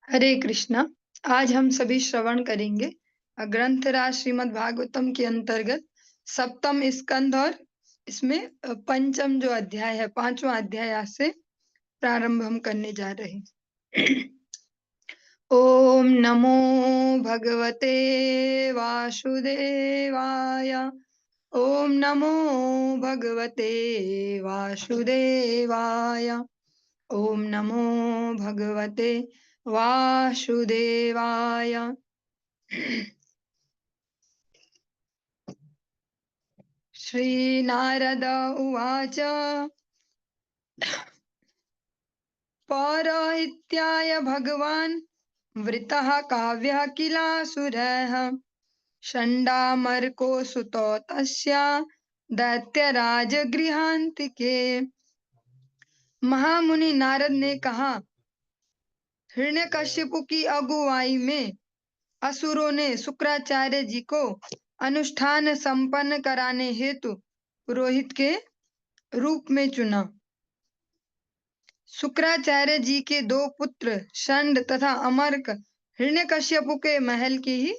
हरे कृष्णा। आज हम सभी श्रवण करेंगे ग्रंथराज श्रीमद् भागवतम के अंतर्गत सप्तम स्कंद और इसमें पंचम जो अध्याय है, पांचवा अध्याय आज से प्रारंभ हम करने जा रहे हैं। ओम नमो भगवते वासुदेवाय। ओम नमो भगवते वासुदेवाय। ओम नमो भगवते वासुदेवाय। श्रीनारद उवाच पौरोहित्याय भगवान् वृतः काव्यः किलासुरः षण्डामर्को सुतो तस्य दैत्यराजगृहान्तिके। महामुनि नारद ने कहा, हिरण्यकश्यपु की अगुवाई में असुरों ने शुक्राचार्य जी को अनुष्ठान संपन्न कराने हेतु पुरोहित के रूप में चुना। शुक्राचार्य जी के दो पुत्र षंड तथा अमर्क हिरण्यकश्यपु के महल के ही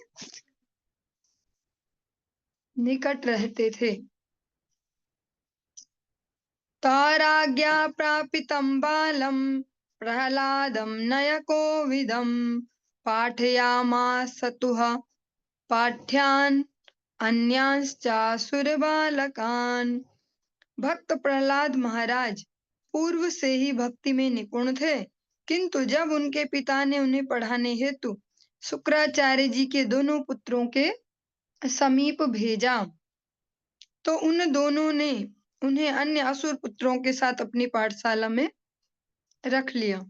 निकट रहते थे। ताराज्ञा प्रापितं बालम प्रहलादं नयकोविदं पाठयामासतुः पाठ्यान् अन्यांश्चासुरबालकान्। भक्त प्रहलाद महाराज पूर्व से ही भक्ति में निपुण थे, किंतु जब उनके पिता ने उन्हें पढ़ाने हेतु शुक्राचार्य जी के दोनों पुत्रों के समीप भेजा, तो उन दोनों ने उन्हें अन्य असुर पुत्रों के साथ अपनी पाठशाला में रख लिया।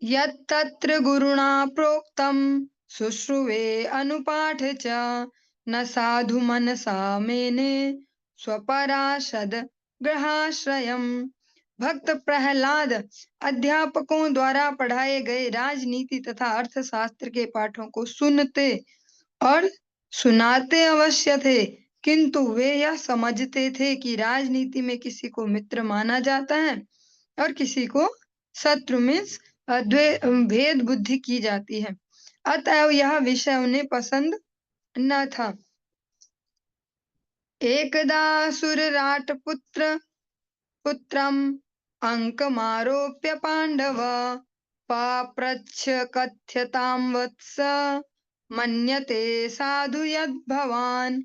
यत्तत्र गुरुणा प्रोक्तं शुश्रुवे अनुपाठ च न साधु मनसा मेने स्वपराशद ग्रहाश्रयम्। भक्त प्रहलाद अध्यापकों द्वारा पढ़ाए गए राजनीति तथा अर्थशास्त्र के पाठों को सुनते और सुनाते अवश्य थे, किंतु वे यह समझते थे कि राजनीति में किसी को मित्र माना जाता है और किसी को शत्रु में भेद बुद्धि की जाती है। अतएव यह विषय उन्हें पसंद न था। एकदा सुरराट पुत्रम अंकमारोप्य पांडव पाप्रच्छ कथ्यतां वत्स मन्यते साधु यद् भवान्।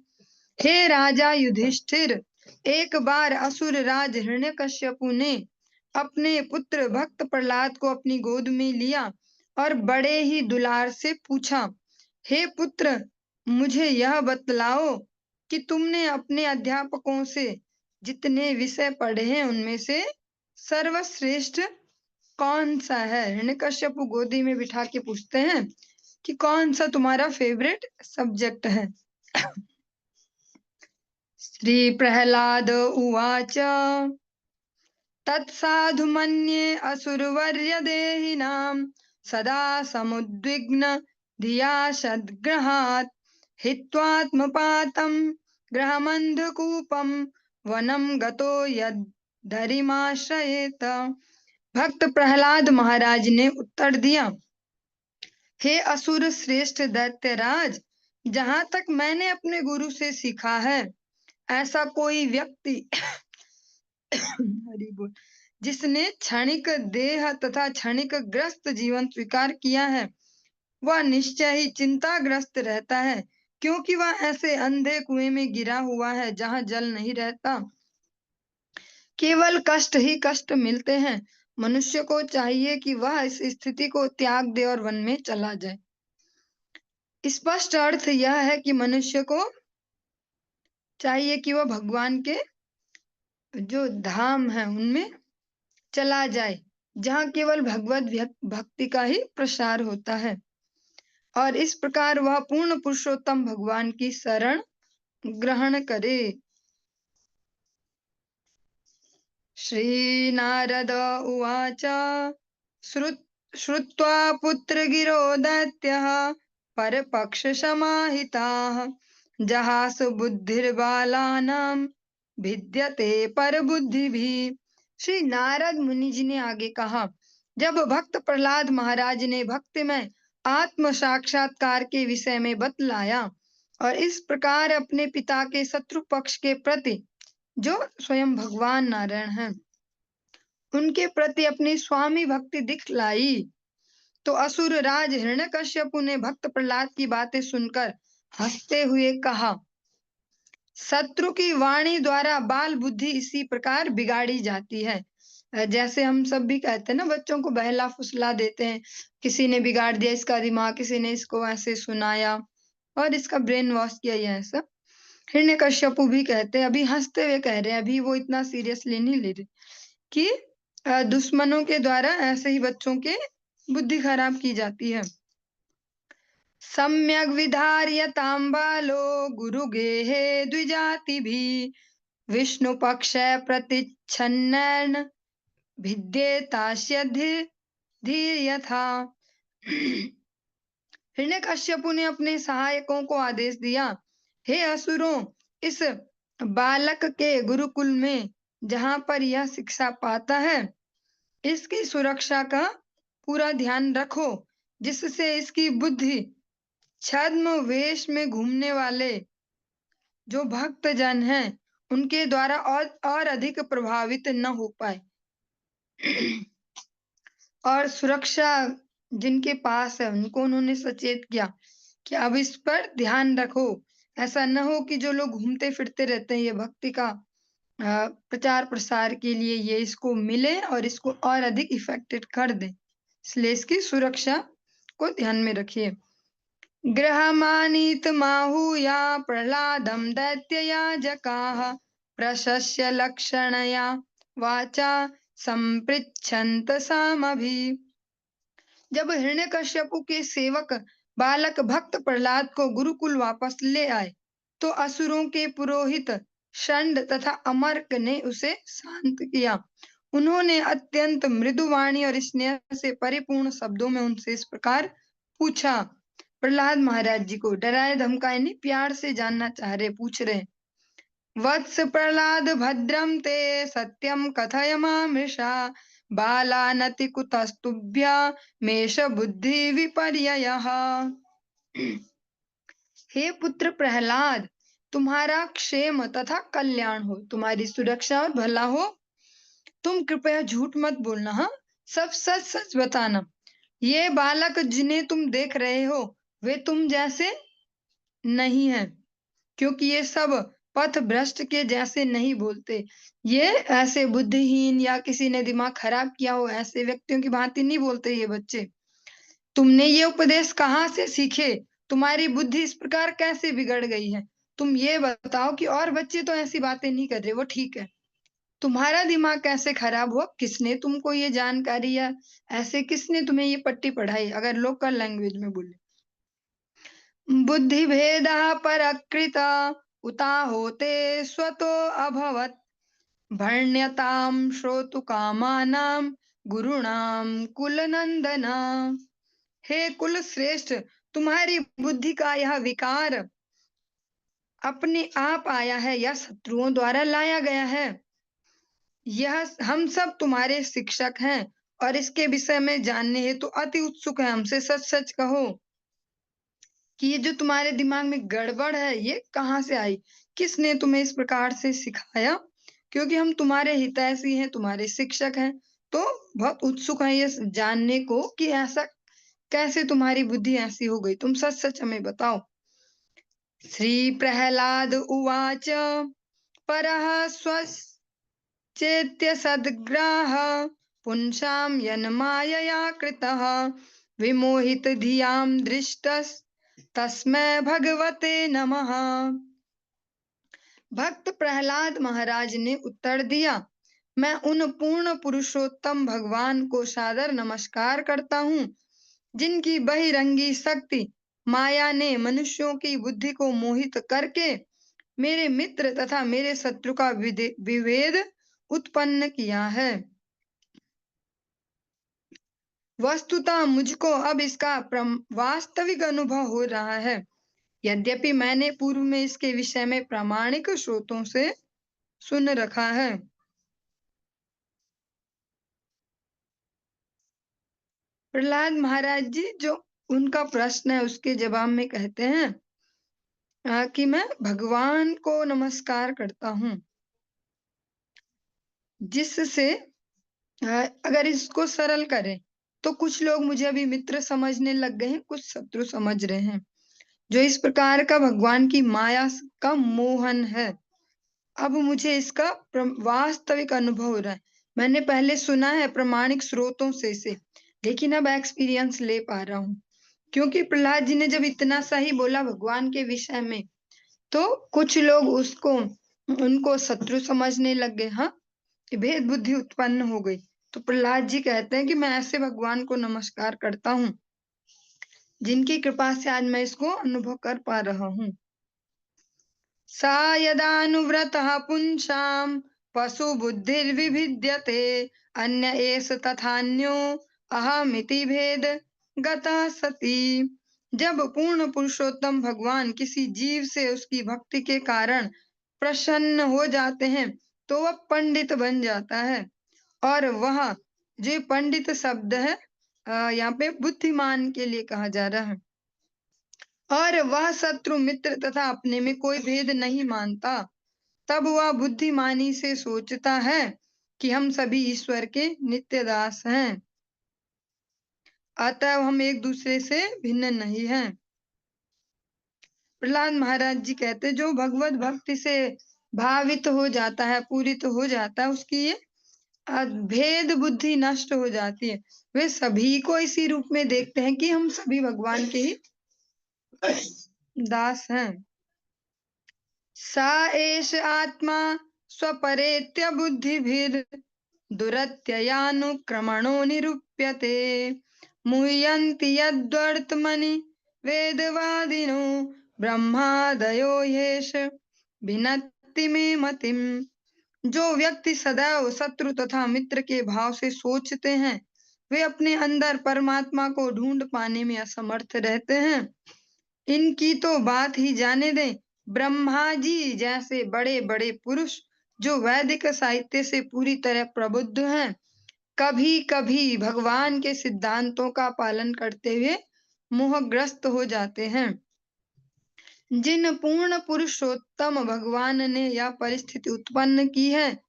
हे राजा युधिष्ठिर, एक बार असुर राज हिरण्यकश्यपु ने अपने पुत्र भक्त प्रहलाद को अपनी गोद में लिया और बड़े ही दुलार से पूछा, हे पुत्र, मुझे यह बतलाओ कि तुमने अपने अध्यापकों से जितने विषय पढ़े हैं उनमें से सर्वश्रेष्ठ कौन सा है। हिरण्यकश्यपु गोदी में बिठा के पूछते हैं कि कौन सा तुम्हारा फेवरेट सब्जेक्ट है। श्री प्रहलाद उवाच तत्साधु मन्ये असुरवर्य देहिनां सदा समुद्विग्न धिया सद्ग्रहात् हित्वात्मपातं गृहमन्धकूपं वनं गतो यद्धरिमाश्रयेत। भक्त प्रहलाद महाराज ने उत्तर दिया, हे असुर श्रेष्ठ दैत्यराज, जहां तक मैंने अपने गुरु से सीखा है, ऐसा कोई व्यक्ति हरि बोल, जिसने क्षणिक देह तथा क्षणिक ग्रस्त जीवन स्वीकार किया है, वह निश्चय ही चिंताग्रस्त रहता है, क्योंकि वह ऐसे अंधे कुएं में गिरा हुआ है जहां जल नहीं रहता, केवल कष्ट ही कष्ट मिलते हैं। मनुष्य को चाहिए कि वह इस स्थिति को त्याग दे और वन में चला जाए। स्पष्ट अर्थ यह है कि मनुष्य को चाहिए कि वह भगवान के जो धाम है उनमें चला जाए, जहाँ केवल भगवत भक्ति का ही प्रसार होता है, और इस प्रकार वह पूर्ण पुरुषोत्तम भगवान की शरण ग्रहण करे। श्री नारद उवाच श्रुत्वा पुत्रगिरो दैत्यः परपक्षसमाहिताः जहासु बुद्धिर्बालानां भिद्यते पर बुद्धिभिः। श्री नारद मुनि जी ने आगे कहा, जब भक्त प्रहलाद महाराज ने भक्ति में आत्म साक्षात्कार के विषय में बतलाया और इस प्रकार अपने पिता के शत्रु पक्ष के प्रति, जो स्वयं भगवान नारायण हैं, उनके प्रति अपनी स्वामी भक्ति दिखलाई, तो असुर राज हिरण्यकश्यपु ने भक्त प्रहलाद की बातें सुनकर हंसते हुए कहा, शत्रु की वाणी द्वारा बाल बुद्धि इसी प्रकार बिगाड़ी जाती है। जैसे हम सब भी कहते हैं ना, बच्चों को बहला फुसला देते हैं, किसी ने बिगाड़ दिया इसका दिमाग, किसी ने इसको ऐसे सुनाया और इसका ब्रेन वॉश किया, ये ऐसा। हिरण्यकश्यपु भी कहते हैं, अभी हंसते हुए कह रहे हैं, अभी वो इतना सीरियसली नहीं ले रहे कि दुश्मनों के द्वारा ऐसे ही बच्चों के बुद्धि खराब की जाती है। सम्यक विधार्यतां बालो गुरुगेहे द्विजातिभिः विष्णु पक्ष प्रतिच्छन्नेन भिद्येतास्य धीर यथा। हिरण्यकश्यपु ने अपने सहायकों को आदेश दिया, हे असुरों, इस बालक के गुरुकुल में जहां पर यह शिक्षा पाता है, इसकी सुरक्षा का पूरा ध्यान रखो, जिससे इसकी बुद्धि छद्म वेश में घूमने वाले जो भक्त जन हैं, उनके द्वारा और अधिक प्रभावित न हो पाए। और सुरक्षा जिनके पास है, उनको उन्होंने सचेत किया कि अब इस पर ध्यान रखो, ऐसा न हो कि जो लोग घूमते फिरते रहते हैं ये भक्ति का प्रचार प्रसार के लिए, ये इसको मिले और इसको और अधिक इफेक्टेड कर दे, इसलिए इसकी सुरक्षा को ध्यान में रखिए। गृहमानीत माहूया प्रह्लादं दैत्ययाजकाः प्रशस्य लक्षणया वाचा संपृच्छन्त सामभि। जब हिरण्यकश्यपु के सेवक बालक भक्त प्रहलाद को गुरुकुल वापस ले आए, तो असुरों के पुरोहित षंड तथा अमर्क ने उसे शांत किया। उन्होंने अत्यंत मृदु वाणी और स्नेह से परिपूर्ण शब्दों में उनसे इस प्रकार पूछा। प्रहलाद महाराज जी को डराए धमकाए नहीं, प्यार से जानना चाह रहे, पूछ रहे, वत्स प्रहलाद भद्रम ते सत्यम कथय मामृषा बालानति कुतस्तुभ्य मेष बुद्धि विपर्ययः। हे पुत्र प्रहलाद, तुम्हारा क्षेम तथा कल्याण हो, तुम्हारी सुरक्षा और भला हो। तुम कृपया झूठ मत बोलना, हाँ, सब सच सच बताना। ये बालक जिन्हें तुम देख रहे हो, वे तुम जैसे नहीं है, क्योंकि ये सब पथ भ्रष्ट के जैसे नहीं बोलते। ये ऐसे बुद्धिहीन या किसी ने दिमाग खराब किया हो ऐसे व्यक्तियों की भांति नहीं बोलते ये बच्चे। तुमने ये उपदेश कहाँ से सीखे? तुम्हारी बुद्धि इस प्रकार कैसे बिगड़ गई है? तुम ये बताओ कि और बच्चे तो ऐसी बातें नहीं कर रहे, वो ठीक है, तुम्हारा दिमाग कैसे खराब हुआ? किसने तुमको ये जानकारी या ऐसे किसने तुम्हें ये पट्टी पढ़ाई? अगर लोकल लैंग्वेज में बोले, बुद्धिभेदः परकृत उताहोते स्वतो अभवत् भण्यतां श्रोतुकामानां गुरुणां कुलनंदन। हे कुल श्रेष्ठ, तुम्हारी बुद्धि का यह विकार अपने आप आया है या शत्रुओं द्वारा लाया गया है? यह हम सब तुम्हारे शिक्षक हैं और इसके विषय में जानने हेतु अति उत्सुक है। हमसे सच सच कहो कि ये जो तुम्हारे दिमाग में गड़बड़ है, ये कहाँ से आई? किसने तुम्हें इस प्रकार से सिखाया? क्योंकि हम तुम्हारे हितैषी हैं, तुम्हारे शिक्षक हैं, तो बहुत उत्सुक हैं ये जानने को कि ऐसा कैसे तुम्हारी बुद्धि ऐसी हो गई। तुम सच सच हमें बताओ। श्री प्रहलाद उवाच परः स्वचेत्य सद्ग्राह पुंसां यन्मायया कृतः विमोहित धियां दृष्टस् तस्मै भगवते नमः। भक्त प्रहलाद महाराज ने उत्तर दिया, मैं उन पूर्ण पुरुषोत्तम भगवान को सादर नमस्कार करता हूँ, जिनकी बहिरंगी शक्ति माया ने मनुष्यों की बुद्धि को मोहित करके मेरे मित्र तथा मेरे शत्रु का विभेद उत्पन्न किया है। वस्तुतः मुझको अब इसका वास्तविक अनुभव हो रहा है, यद्यपि मैंने पूर्व में इसके विषय में प्रामाणिक स्रोतों से सुन रखा है। प्रहलाद महाराज जी जो उनका प्रश्न है उसके जवाब में कहते हैं कि मैं भगवान को नमस्कार करता हूँ, जिससे अगर इसको सरल करें, तो कुछ लोग मुझे अभी मित्र समझने लग गए हैं, कुछ शत्रु समझ रहे हैं। जो इस प्रकार का भगवान की माया का मोहन है, अब मुझे इसका वास्तविक अनुभव हो रहा है। मैंने पहले सुना है प्रामाणिक स्रोतों से इसे, लेकिन अब एक्सपीरियंस ले पा रहा हूँ। क्योंकि प्रहलाद जी ने जब इतना सही बोला भगवान के विषय में, तो कुछ लोग उनको शत्रु समझने लग गए। हाँ, भेद बुद्धि उत्पन्न हो गई। तो प्रहलाद जी कहते हैं कि मैं ऐसे भगवान को नमस्कार करता हूँ, जिनकी कृपा से आज मैं इसको अनुभव कर पा रहा हूँ। सा यदानुव्रतः पुंसां पशुबुद्धिर्विभिद्यते अन्य एष तथान्यो अहमिति भेद गतः सती। जब पूर्ण पुरुषोत्तम भगवान किसी जीव से उसकी भक्ति के कारण प्रसन्न हो जाते हैं, तो वह पंडित बन जाता है। और वह जो पंडित शब्द है यहाँ पे बुद्धिमान के लिए कहा जा रहा है। और वह शत्रु मित्र तथा अपने में कोई भेद नहीं मानता। तब वह बुद्धिमानी से सोचता है कि हम सभी ईश्वर के नित्य दास हैं, अतः हम एक दूसरे से भिन्न नहीं हैं। प्रहलाद महाराज जी कहते जो भगवत भक्ति से भावित हो जाता है, पूरित हो जाता है, उसकी ये भेद बुद्धि नष्ट हो जाती है। वे सभी को इसी रूप में देखते हैं कि हम सभी भगवान के ही दास हैं। सा एष आत्मा स्वपरेत्य बुद्धिभिर् दुरत्ययानुक्रमणो निरूप्यते। मुह्यन्ति यद्वर्त्मनि वेदवादिनो ब्रह्मादयो ह्येष भिनत्ति मे मतिम्। जो व्यक्ति सदैव शत्रु तथा मित्र के भाव से सोचते हैं, वे अपने अंदर परमात्मा को ढूंढ पाने में असमर्थ रहते हैं। इनकी तो बात ही जाने दें। ब्रह्मा जी जैसे बड़े बड़े पुरुष जो वैदिक साहित्य से पूरी तरह प्रबुद्ध हैं, कभी कभी भगवान के सिद्धांतों का पालन करते हुए मोहग्रस्त हो जाते हैं। जिन पूर्ण पुरुषोत्तम भगवान ने यह परिस्थिति उत्पन्न की है,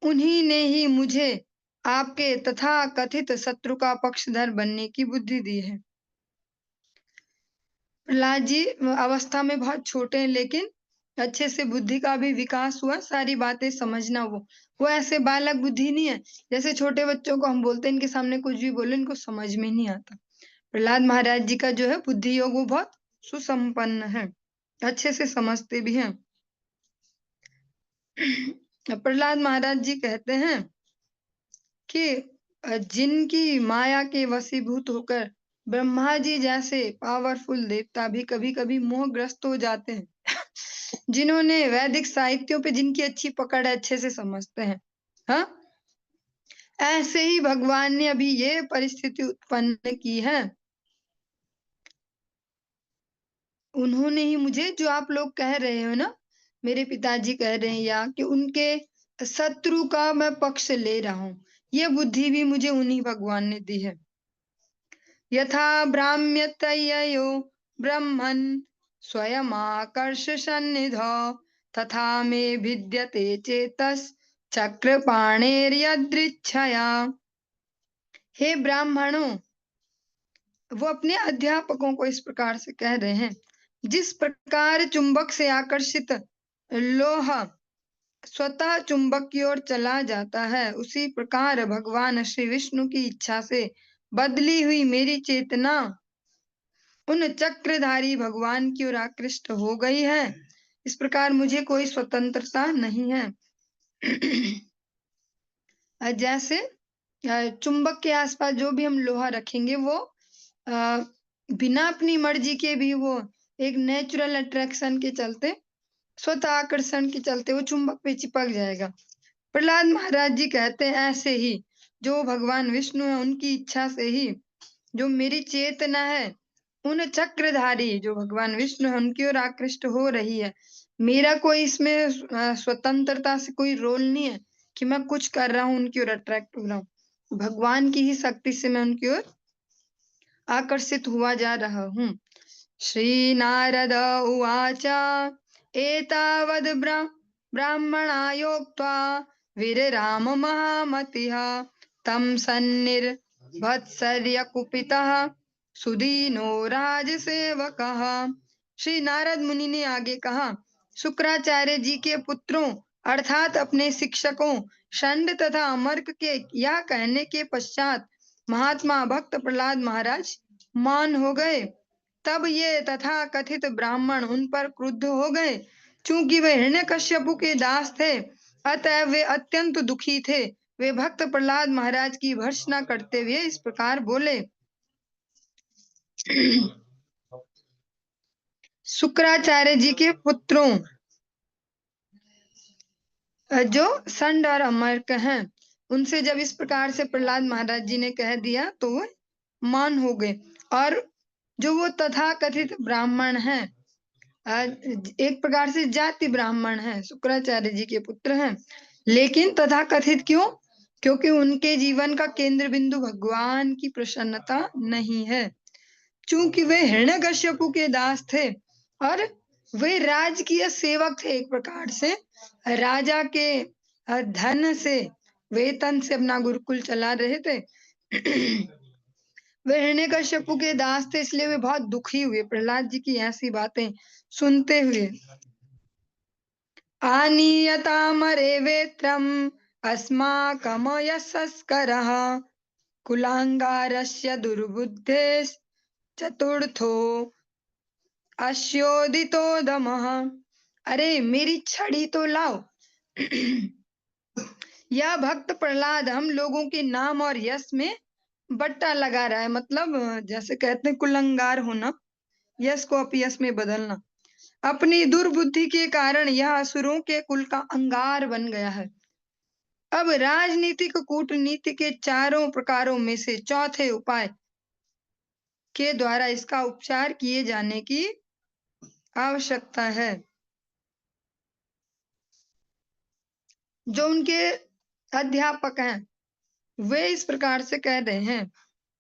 उन्हीं ने ही मुझे आपके तथा कथित शत्रु का पक्षधर बनने की बुद्धि दी है। प्रहलाद जी अवस्था में बहुत छोटे हैं, लेकिन अच्छे से बुद्धि का भी विकास हुआ, सारी बातें समझना। वो ऐसे बालक बुद्धि नहीं है जैसे छोटे बच्चों को हम बोलते हैं इनके सामने कुछ भी बोले इनको समझ में नहीं आता। प्रहलाद महाराज जी का जो है बुद्धि योग वो बहुत सुसंपन्न है, अच्छे से समझते भी हैं। प्रहलाद महाराज जी कहते हैं कि जिनकी माया के वशीभूत होकर ब्रह्मा जी जैसे पावरफुल देवता भी कभी कभी मोहग्रस्त हो जाते हैं, जिन्होंने वैदिक साहित्यों पे जिनकी अच्छी पकड़ है, अच्छे से समझते हैं। हाँ, ऐसे ही भगवान ने अभी ये परिस्थिति उत्पन्न की है। उन्होंने ही मुझे, जो आप लोग कह रहे हो ना, मेरे पिताजी कह रहे हैं या कि उनके शत्रु का मैं पक्ष ले रहा हूँ, ये बुद्धि भी मुझे उन्हीं भगवान ने दी है। यथा भ्राम्यतयो ब्रह्मन् स्वयमाकर्ष सन्निधौ तथा मे भिद्यते चेतस चक्रपाणेर्यदृच्छया। हे ब्राह्मणों, वो अपने अध्यापकों को इस प्रकार से कह रहे हैं, जिस प्रकार चुंबक से आकर्षित लोहा स्वतः चुंबक की ओर चला जाता है, उसी प्रकार भगवान श्री विष्णु की इच्छा से बदली हुई मेरी चेतना उन चक्रधारी भगवान की ओर आकृष्ट हो गई है। इस प्रकार मुझे कोई स्वतंत्रता नहीं है। जैसे चुंबक के आसपास जो भी हम लोहा रखेंगे वो बिना अपनी मर्जी के भी वो एक नेचुरल अट्रैक्शन के चलते, स्वतः आकर्षण के चलते वो चुंबक पे चिपक जाएगा। प्रहलाद महाराज जी कहते हैं ऐसे ही जो भगवान विष्णु है उनकी इच्छा से ही जो मेरी चेतना है उन चक्रधारी जो भगवान विष्णु है उनकी ओर आकृष्ट हो रही है। मेरा कोई इसमें स्वतंत्रता से कोई रोल नहीं है कि मैं कुछ कर रहा हूँ उनकी ओर अट्रैक्ट हो रहा हूँ। भगवान की ही शक्ति से मैं उनकी ओर आकर्षित हुआ जा रहा हूँ। श्री नारद उवाच एतावद् ब्राह्मणायोक्त्वा वीरराम महामतिः तं सन्निर्भत्सर्य कुपितः सुदीनो राजसेवकः। श्री नारद मुनि ने आगे कहा, शुक्राचार्य जी के पुत्रों अर्थात अपने शिक्षकों षंड तथा अमर्क के यह कहने के पश्चात महात्मा भक्त प्रहलाद महाराज मौन हो गए। तब ये तथा कथित ब्राह्मण उन पर क्रुद्ध हो गए। चूंकि वे हिरण्यकश्यपु के दास थे, अतएव वे अत्यंत दुखी थे। वे भक्त प्रहलाद महाराज की भर्त्सना करते हुए इस प्रकार बोले। शुक्राचार्य जी के पुत्रों जो षंड और अमर्क हैं, उनसे जब इस प्रकार से प्रहलाद महाराज जी ने कह दिया तो वो मौन हो गए। और जो वो तथा कथित ब्राह्मण हैं, एक प्रकार से जाति ब्राह्मण हैं, शुक्राचार्य जी के पुत्र हैं, लेकिन तथा कथित क्यों? क्योंकि उनके जीवन का केंद्र बिंदु भगवान की प्रसन्नता नहीं है। चूंकि वे हिरण्यकश्यपु के दास थे और वे राजकीय सेवक थे, एक प्रकार से राजा के धन से, वेतन से अपना गुरुकुल चला रहे थे। वे हिरण्यकश्यपु के दास थे, इसलिए वे बहुत दुखी हुए प्रहलाद जी की ऐसी बातें सुनते हुए। आनीयतामरे वेत्रम अस्माकम यशस्करः कुलांगारस्य दुर्बुद्धेस् चतुर्थो अश्योदितो दमः। अरे मेरी छड़ी तो लाओ। यह भक्त प्रहलाद हम लोगों के नाम और यश में बट्टा लगा रहा है। मतलब जैसे कहते हैं कुलंगार होना, यश को अपयश में बदलना। अपनी दुर्बुद्धि के कारण यह असुरों के कुल का अंगार बन गया है। अब राजनीतिक कूटनीति के चारों प्रकारों में से चौथे उपाय के द्वारा इसका उपचार किए जाने की आवश्यकता है। जो उनके अध्यापक हैं वे इस प्रकार से कह रहे हैं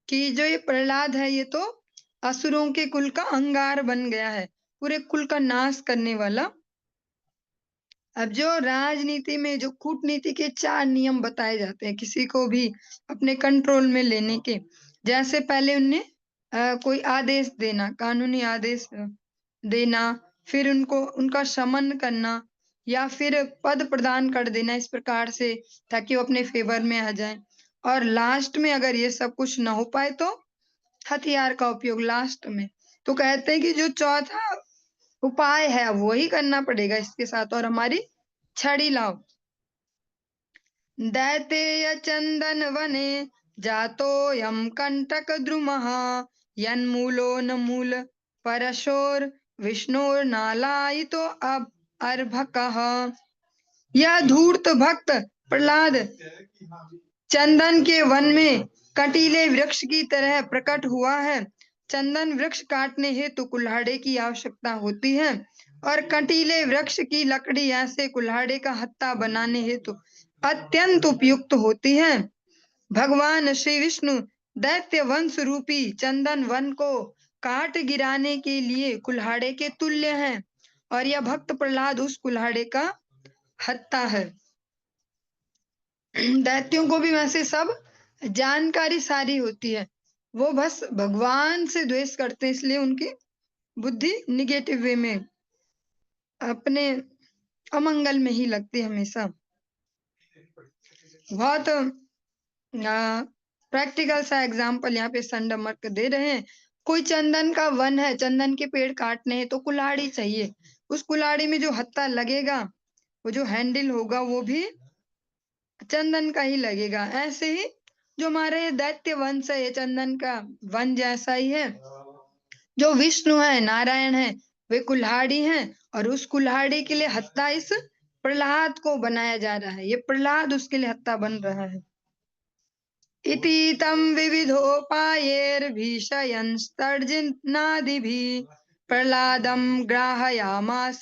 कि जो ये प्रहलाद है, ये तो असुरों के कुल का अंगार बन गया है, पूरे कुल का नाश करने वाला। अब जो राजनीति में जो कूटनीति के 4 नियम बताए जाते हैं किसी को भी अपने कंट्रोल में लेने के, जैसे पहले उन्हें कोई आदेश देना, कानूनी आदेश देना, फिर उनको उनका शमन करना या फिर पद प्रदान कर देना इस प्रकार से, ताकि वो अपने फेवर में आ जाए। और लास्ट में अगर ये सब कुछ ना हो पाए तो हथियार का उपयोग लास्ट में। तो कहते हैं कि जो चौथा उपाय है वही करना पड़ेगा इसके साथ, और हमारी छड़ी लाओ। दैतेय चंदन वने जातो यम कंटक द्रुमः यन्मूलो न मूल परशोर विष्णुर नालायितो अब अर्भकः। यह धूर्त भक्त प्रहलाद चंदन के वन में कटीले वृक्ष की तरह प्रकट हुआ है। चंदन वृक्ष काटने हेतु कुल्हाड़े की आवश्यकता होती है, और कटीले वृक्ष की लकड़ी ऐसे कुल्हाड़े का हत्था बनाने हेतु अत्यंत उपयुक्त होती है। भगवान श्री विष्णु दैत्य वंश रूपी चंदन वन को काट गिराने के लिए कुल्हाड़े के तुल्य हैं, और यह भक्त प्रहलाद उस कुल्हाड़े का हत्था है। दैत्यों को भी वैसे सब जानकारी सारी होती है, वो बस भगवान से द्वेष करते हैं, इसलिए उनकी बुद्धि निगेटिव वे में, अपने अमंगल में ही लगती है हमेशा। बहुत प्रैक्टिकल सा एग्जाम्पल यहाँ पे संडमर्क दे रहे हैं। कोई चंदन का वन है, चंदन के पेड़ काटने हैं तो कुल्हाड़ी चाहिए, उस कुल्हाड़ी में जो हत्था लगेगा, वो जो हैंडल होगा वो भी चंदन का ही लगेगा। ऐसे ही जो हमारे दैत्य वंश है, ये चंदन का वन जैसा ही है। जो विष्णु है, नारायण है, वे कुल्हाड़ी हैं, और उस कुल्हाड़ी के लिए हत्था इस प्रहलाद को बनाया जा रहा है। ये प्रहलाद उसके लिए हत्था बन रहा है। इति तं विविधोपायैर्भीषयंस्तर्जनादिभिः प्रहलादं ग्राहयामास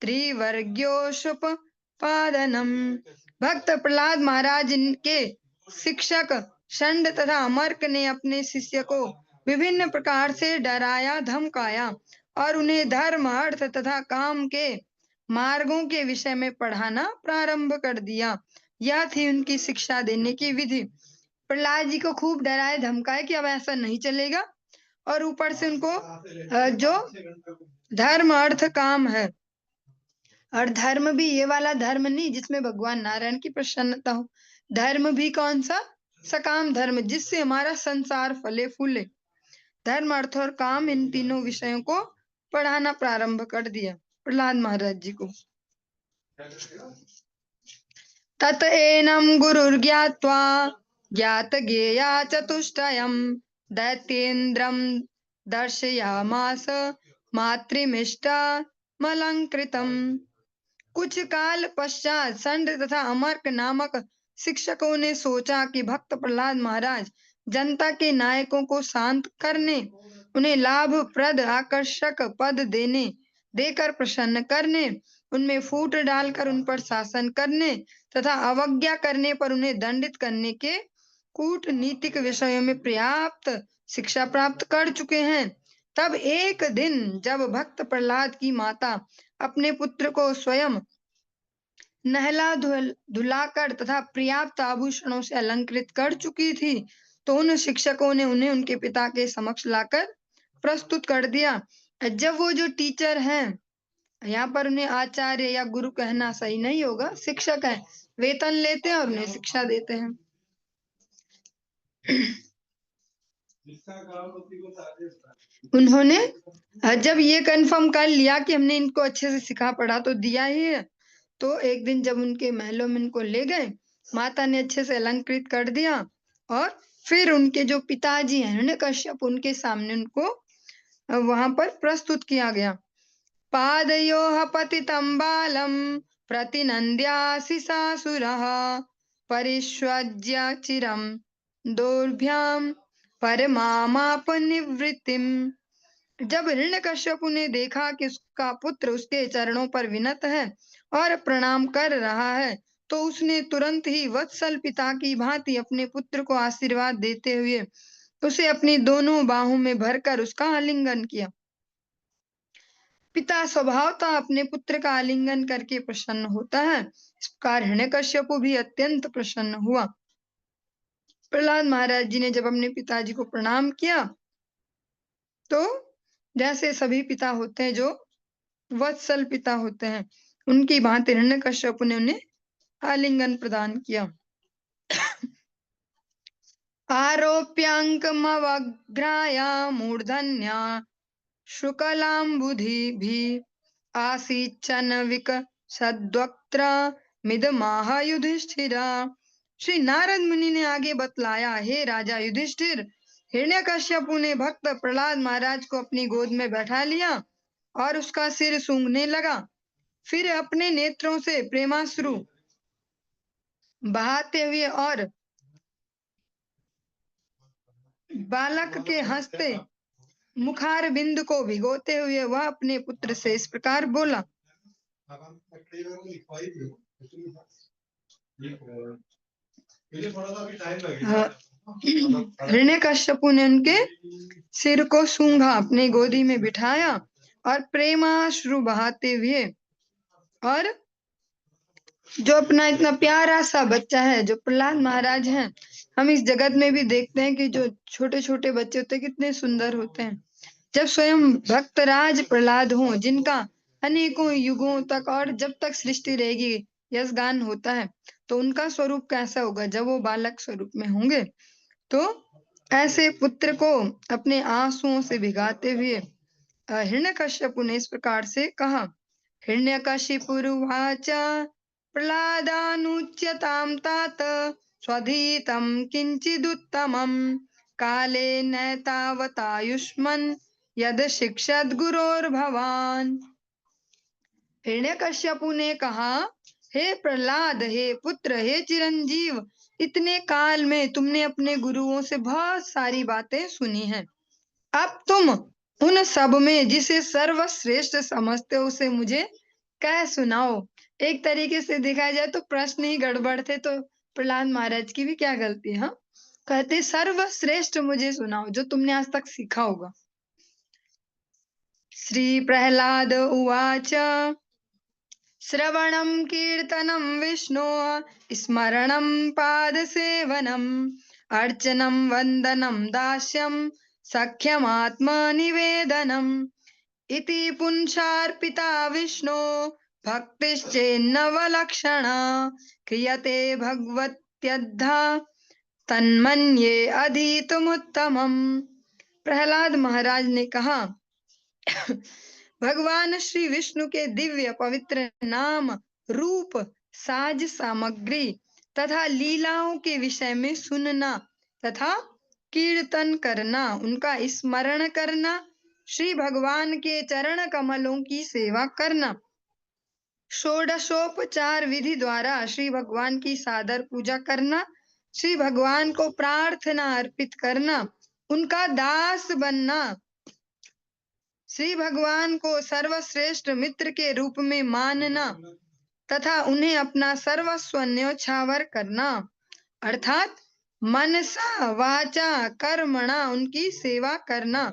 त्रिवर्ग्योषुपपादनम्। भक्त प्रहलाद महाराज के शिक्षक षंड तथा अमर्क ने अपने शिष्य को विभिन्न प्रकार से डराया धमकाया और उन्हें धर्म अर्थ तथा काम के मार्गों के विषय में पढ़ाना प्रारंभ कर दिया। यह थी उनकी शिक्षा देने की विधि। प्रहलाद जी को खूब डराए धमकाए कि अब ऐसा नहीं चलेगा, और ऊपर से उनको जो धर्म अर्थ काम है, और धर्म भी ये वाला धर्म नहीं जिसमें भगवान नारायण की प्रसन्नता हो, धर्म भी कौन सा? सकाम धर्म, जिससे हमारा संसार फले फूले। धर्म अर्थ और काम, इन तीनों विषयों को पढ़ाना प्रारंभ कर दिया प्रहलाद महाराज जी को। तत एनं गुरुर्ज्ञात्वा ज्ञात ज्ञेया चतुष्टयम् दैत्येन्द्रं दर्शयामास मातृमिष्टामलंकृतम्। कुछ काल पश्चात षंड तथा अमर्क नामक शिक्षकों ने सोचा कि भक्त प्रहलाद महाराज जनता के नायकों को शांत करने, उन्हें लाभप्रद आकर्षक पद देकर प्रसन्न करने, उनमें फूट डालकर उन पर शासन करने तथा अवज्ञा करने पर उन्हें दंडित करने के कूटनीतिक विषयों में पर्याप्त शिक्षा प्राप्त कर चुके हैं। तब एक दिन जब भक्त प्रहलाद की माता अपने पुत्र को स्वयं नहला धुलाकर तथा पर्याप्त आभूषणों से अलंकृत कर चुकी थी, तो उन शिक्षकों ने उन्हें उनके पिता के समक्ष लाकर प्रस्तुत कर दिया। जब वो जो टीचर हैं, यहाँ पर उन्हें आचार्य या गुरु कहना सही नहीं होगा, शिक्षक है, वेतन लेते हैं और उन्हें शिक्षा देते हैं। उन्होंने जब ये कंफर्म कर लिया कि हमने इनको अच्छे से सिखा पढ़ा तो दिया ही है, तो एक दिन जब उनके महलों में इनको ले गए, माता ने अच्छे से अलंकृत कर दिया और फिर उनके जो पिताजी हैं हिरण्यकश्यप, उनके सामने उनको वहां पर प्रस्तुत किया गया। पादयोः पतितं बालं प्रतिनन्द्याशिषासुरः परिष्वज्य चिरं दोर्भ्यां परमामापनिवृत्तिम्। जब हिरण्यकश्यप ने देखा कि उसका पुत्र उसके चरणों पर विनत है और प्रणाम कर रहा है, तो उसने तुरंत ही वत्सल पिता की भांति अपने पुत्र को आशीर्वाद देते हुए उसे अपनी दोनों बाहों में भरकर उसका आलिंगन किया। पिता स्वभावतः अपने पुत्र का आलिंगन करके प्रसन्न होता है, इस प्रकार हिरण्यकश्यप भी अत्यंत प्रसन्न हुआ। प्रहलाद महाराज जी ने जब अपने पिताजी को प्रणाम किया, तो जैसे सभी पिता होते हैं जो वत्सल पिता होते हैं, उनकी भांति हिरण्यकश्यप ने उन्हें आलिंगन प्रदान किया। आरोप्यांकमवग्राय मूर्धन्या शुक्लाम्बुधिभिः आसीच्चन विकसद्वक्त्र मिदमाह युधिष्ठिरा। श्री नारद मुनि ने आगे बतलाया, हे राजा युधिष्ठिर, हिरण्यकश्यप ने भक्त प्रहलाद महाराज को अपनी गोद में बैठा लिया और उसका सिर सूंघने लगा, फिर अपने नेत्रों से प्रेमाश्रु बहाते हुए और बालक के हंसते मुखार बिंद को भिगोते हुए वह अपने पुत्र से इस प्रकार बोला। हिरण्यकश्यप ने उनके सिर को सूंघा, अपनी गोदी में बिठाया और प्रेमाश्रु बहाते हुए, और जो अपना इतना प्यारा सा बच्चा है जो प्रहलाद महाराज हैं, हम इस जगत में भी देखते हैं कि जो छोटे छोटे बच्चे होते हैं कितने सुंदर होते हैं। जब स्वयं भक्तराज प्रहलाद हों, जिनका अनेकों युगों तक और जब तक सृष्टि रहेगी यश गान होता है, तो उनका स्वरूप कैसा होगा जब वो बालक स्वरूप में होंगे। तो ऐसे पुत्र को अपने आंसुओं से भिगाते हुए हिरण्यकश्यप ने इस प्रकार से कहा। हिरण्यकशिपुरुवाच प्रहलादानुच्यतां तात स्वधीतं किंचिदुत्तमं काले नैतावतायुष्मन् यद शिक्षद गुरोर्भवान्। हिरण्यकश्यप ने कहा, हे प्रहलाद, हे पुत्र, हे चिरंजीव, इतने काल में तुमने अपने गुरुओं से बहुत सारी बातें सुनी हैं। अब तुम उन सब में जिसे सर्वश्रेष्ठ समझते हो उसे मुझे कह सुनाओ। एक तरीके से देखा जाए तो प्रश्न ही गड़बड़ थे, तो प्रहलाद महाराज की भी क्या गलती है। हाँ, कहते सर्वश्रेष्ठ मुझे सुनाओ जो तुमने आज तक सीखा होगा। श्री प्रहलाद उवाच श्रवणं कीर्तनं विष्णोः स्मरणं पादसेवनम् अर्चनं वन्दनं दास्यं सख्यमात्मनिवेदनम् इति पुंसार्पिता विष्णो भक्तिश्चेन्नवलक्षणा क्रियते भगवत्यद्धा तन्मन्ये अधीतमुत्तमम्। प्रहलाद महाराज ने कहा भगवान श्री विष्णु के दिव्य पवित्र नाम, रूप, साज सामग्री तथा लीलाओं के विषय में सुनना तथा कीर्तन करना, उनका स्मरण करना, श्री भगवान के चरण कमलों की सेवा करना, षोडशोपचार विधि द्वारा श्री भगवान की सादर पूजा करना, श्री भगवान को प्रार्थना अर्पित करना, उनका दास बनना, श्री भगवान को सर्वश्रेष्ठ मित्र के रूप में मानना तथा उन्हें अपना सर्वस्व न्योछावर करना, अर्थात मनसा वाचा कर्मणा उनकी सेवा करना।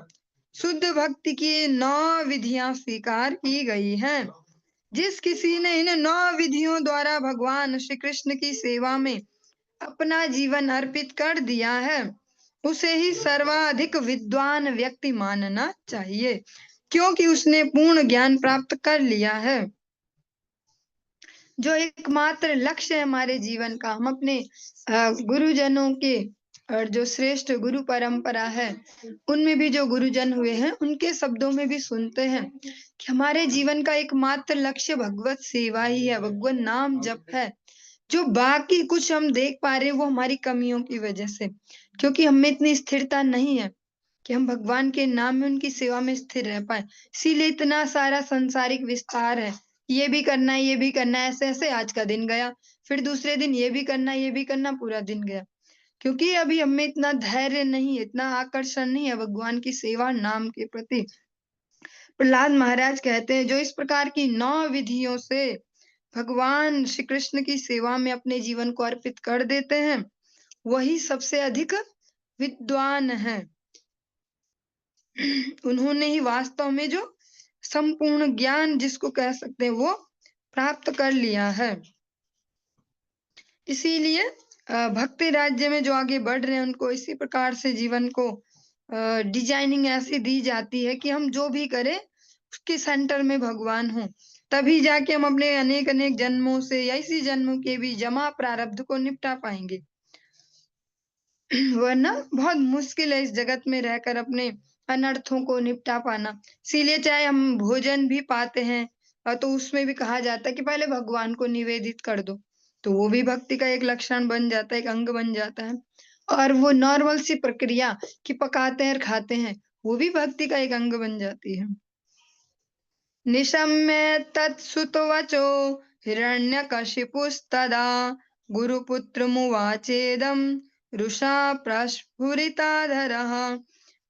शुद्ध भक्ति की 9 विधियां स्वीकार की गई हैं। जिस किसी ने इन 9 विधियों द्वारा भगवान श्री कृष्ण की सेवा में अपना जीवन अर्पित कर दिया है, उसे ही सर्वाधिक विद्वान व्यक्ति मानना चाहिए, क्योंकि उसने पूर्ण ज्ञान प्राप्त कर लिया है। जो एकमात्र लक्ष्य है हमारे जीवन का, हम अपने गुरुजनों के और जो श्रेष्ठ गुरु परंपरा है उनमें भी जो गुरुजन हुए हैं उनके शब्दों में भी सुनते हैं कि हमारे जीवन का एकमात्र लक्ष्य भगवत सेवा ही है, भगवान नाम जप है। जो बाकी कुछ हम देख पा रहे हैं वो हमारी कमियों की वजह से, क्योंकि हम में इतनी स्थिरता नहीं है कि हम भगवान के नाम में उनकी सेवा में स्थिर रह पाए। इसीलिए इतना सारा सांसारिक विस्तार है, ये भी करना है, ये भी करना है, ऐसे ऐसे आज का दिन गया, फिर दूसरे दिन ये भी करना, ये भी करना, पूरा दिन गया। क्योंकि अभी हमें इतना धैर्य नहीं है, इतना आकर्षण नहीं है भगवान की सेवा नाम के प्रति। प्रहलाद महाराज कहते हैं जो इस प्रकार की 9 विधियों से भगवान श्री कृष्ण की सेवा में अपने जीवन को अर्पित कर देते हैं, वही सबसे अधिक विद्वान है। उन्होंने ही वास्तव में जो संपूर्ण ज्ञान जिसको कह सकते हैं वो प्राप्त कर लिया है। इसीलिए भक्ति राज्य में जो आगे बढ़ रहे हैं उनको इसी प्रकार से जीवन को डिजाइनिंग ऐसी दी जाती है कि हम जो भी करें उसके सेंटर में भगवान हो, तभी जाके हम अपने अनेक अनेक जन्मों से या इसी जन्मों के भी जमा प्रारब्ध को निपटा पाएंगे। वरना बहुत मुश्किल है इस जगत में रहकर अपने अनर्थों को निपटा पाना। इसीलिए चाहे हम भोजन भी पाते हैं तो उसमें भी कहा जाता है कि पहले भगवान को निवेदित कर दो, तो वो भी भक्ति का एक लक्षण बन जाता है, एक अंग बन जाता है। और वो नॉर्मल सी प्रक्रिया कि पकाते हैं और खाते हैं, वो भी भक्ति का एक अंग बन जाती है। निशम्य तत्सुतवचो हिरण्यकशिपुस्तदा गुरुपुत्रमुवाचेदं रुषा प्रस्फुरिताधरः।